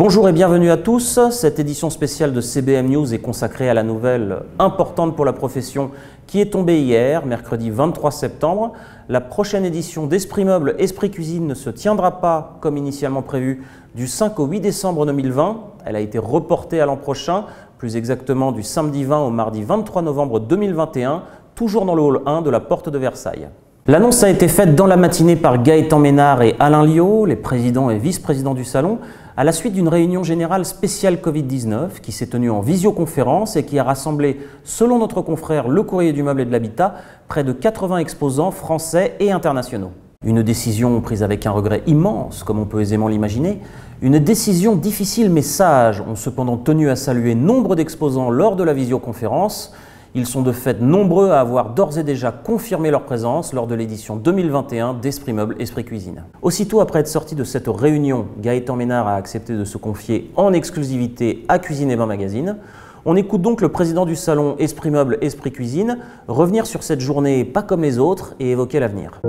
Bonjour et bienvenue à tous. Cette édition spéciale de CBM News est consacrée à la nouvelle importante pour la profession qui est tombée hier, mercredi 23 septembre. La prochaine édition d'Esprit Meuble, Esprit Cuisine ne se tiendra pas comme initialement prévu du 5 au 8 décembre 2020. Elle a été reportée à l'an prochain, plus exactement du samedi 20 au mardi 23 novembre 2021, toujours dans le hall 1 de la Porte de Versailles. L'annonce a été faite dans la matinée par Gaëtan Ménard et Alain Liot, les présidents et vice-présidents du salon, à la suite d'une réunion générale spéciale Covid-19 qui s'est tenue en visioconférence et qui a rassemblé, selon notre confrère Le Courrier du Meuble et de l'Habitat, près de 80 exposants français et internationaux. Une décision prise avec un regret immense, comme on peut aisément l'imaginer. Une décision difficile mais sage ont cependant tenu à saluer nombre d'exposants lors de la visioconférence. Ils sont de fait nombreux à avoir d'ores et déjà confirmé leur présence lors de l'édition 2021 d'Esprit Meuble, Esprit Cuisine. Aussitôt après être sorti de cette réunion, Gaëtan Ménard a accepté de se confier en exclusivité à Cuisine et Vin Magazine. On écoute donc le président du salon Esprit Meuble, Esprit Cuisine revenir sur cette journée pas comme les autres et évoquer l'avenir.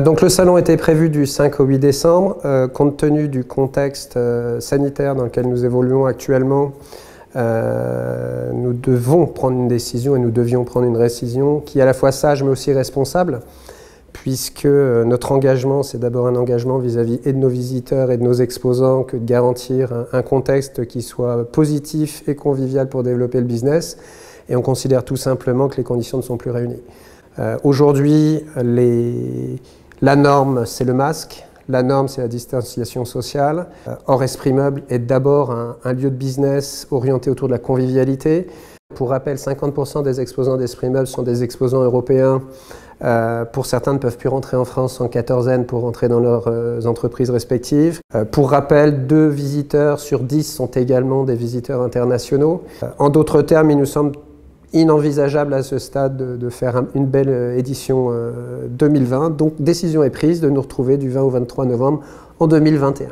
Donc le salon était prévu du 5 au 8 décembre. Compte tenu du contexte sanitaire dans lequel nous évoluons actuellement, nous devons prendre une décision et nous devions prendre une décision qui est à la fois sage mais aussi responsable, puisque notre engagement, c'est d'abord un engagement vis-à-vis et de nos visiteurs et de nos exposants que de garantir un contexte qui soit positif et convivial pour développer le business. Et on considère tout simplement que les conditions ne sont plus réunies. Aujourd'hui, la norme, c'est le masque. La norme, c'est la distanciation sociale. Or, Esprit Meuble est d'abord un lieu de business orienté autour de la convivialité. Pour rappel, 50% des exposants d'Esprit Meuble sont des exposants européens. Pour certains, ne peuvent plus rentrer en France en quatorzaine pour rentrer dans leurs entreprises respectives. Pour rappel, 2 visiteurs sur 10 sont également des visiteurs internationaux. En d'autres termes, il nous semble inenvisageable à ce stade de faire une belle édition 2020. Donc, décision est prise de nous retrouver du 20 au 23 novembre en 2021.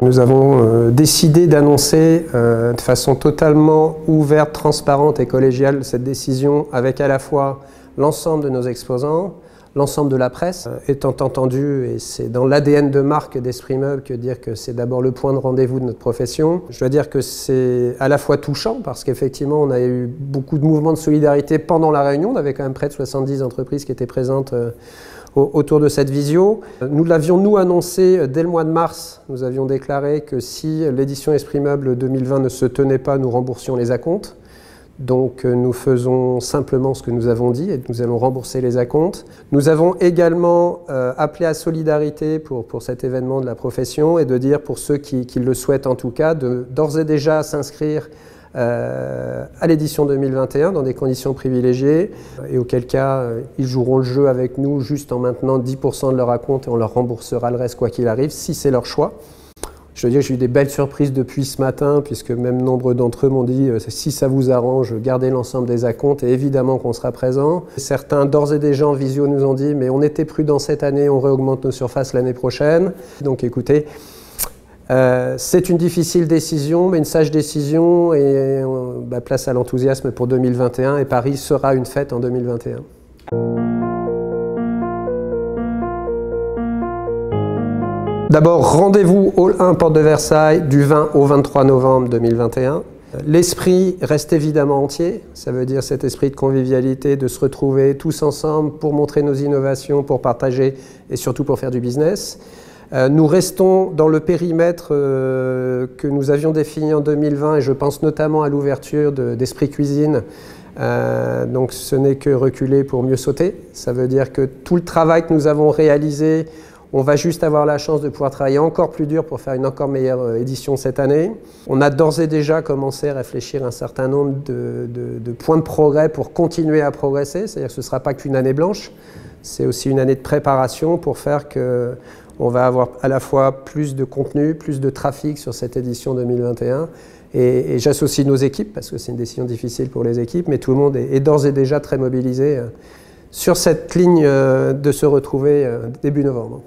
Nous avons décidé d'annoncer de façon totalement ouverte, transparente et collégiale cette décision avec à la fois l'ensemble de nos exposants, l'ensemble de la presse, étant entendu, et c'est dans l'ADN de marque d'Esprit Meuble que dire que c'est d'abord le point de rendez-vous de notre profession. Je dois dire que c'est à la fois touchant parce qu'effectivement on a eu beaucoup de mouvements de solidarité pendant la réunion. On avait quand même près de 70 entreprises qui étaient présentes autour de cette visio. Nous l'avions nous annoncé dès le mois de mars. Nous avions déclaré que si l'édition Esprit Meuble 2020 ne se tenait pas, nous remboursions les acomptes. Donc nous faisons simplement ce que nous avons dit et nous allons rembourser les acomptes. Nous avons également appelé à solidarité pour cet événement de la profession et de dire pour ceux qui le souhaitent en tout cas, d'ores et déjà s'inscrire à l'édition 2021 dans des conditions privilégiées et auquel cas ils joueront le jeu avec nous juste en maintenant 10% de leur acompte et on leur remboursera le reste quoi qu'il arrive si c'est leur choix. Je veux dire, j'ai eu des belles surprises depuis ce matin, puisque même nombre d'entre eux m'ont dit si ça vous arrange, gardez l'ensemble des acomptes et évidemment qu'on sera présent. Certains, d'ores et déjà en visio, nous ont dit mais on était prudents cette année, on réaugmente nos surfaces l'année prochaine. Donc écoutez, c'est une difficile décision, mais une sage décision et place à l'enthousiasme pour 2021 et Paris sera une fête en 2021. D'abord, rendez-vous Hall 1, Porte de Versailles, du 20 au 23 novembre 2021. L'esprit reste évidemment entier, ça veut dire cet esprit de convivialité, de se retrouver tous ensemble pour montrer nos innovations, pour partager et surtout pour faire du business. Nous restons dans le périmètre que nous avions défini en 2020 et je pense notamment à l'ouverture d'Esprit Cuisine. Donc ce n'est que reculer pour mieux sauter. Ça veut dire que tout le travail que nous avons réalisé, on va juste avoir la chance de pouvoir travailler encore plus dur pour faire une encore meilleure édition cette année. On a d'ores et déjà commencé à réfléchir à un certain nombre de points de progrès pour continuer à progresser. C'est-à-dire que ce ne sera pas qu'une année blanche, c'est aussi une année de préparation pour faire qu'on va avoir à la fois plus de contenu, plus de trafic sur cette édition 2021. Et j'associe nos équipes, parce que c'est une décision difficile pour les équipes, mais tout le monde est d'ores et déjà très mobilisé sur cette ligne de se retrouver début novembre.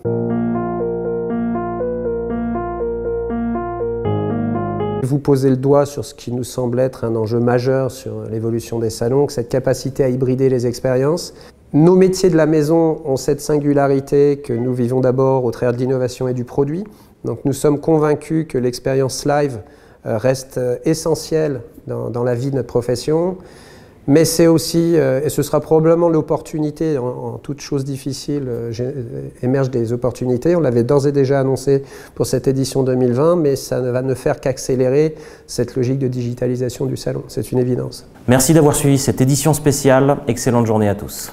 Vous posez le doigt sur ce qui nous semble être un enjeu majeur sur l'évolution des salons, cette capacité à hybrider les expériences. Nos métiers de la maison ont cette singularité que nous vivons d'abord au travers de l'innovation et du produit. Donc nous sommes convaincus que l'expérience live reste essentielle dans la vie de notre profession. Mais c'est aussi, et ce sera probablement l'opportunité, en toute chose difficile, émergent des opportunités. On l'avait d'ores et déjà annoncé pour cette édition 2020, mais ça ne va ne faire qu'accélérer cette logique de digitalisation du salon. C'est une évidence. Merci d'avoir suivi cette édition spéciale. Excellente journée à tous.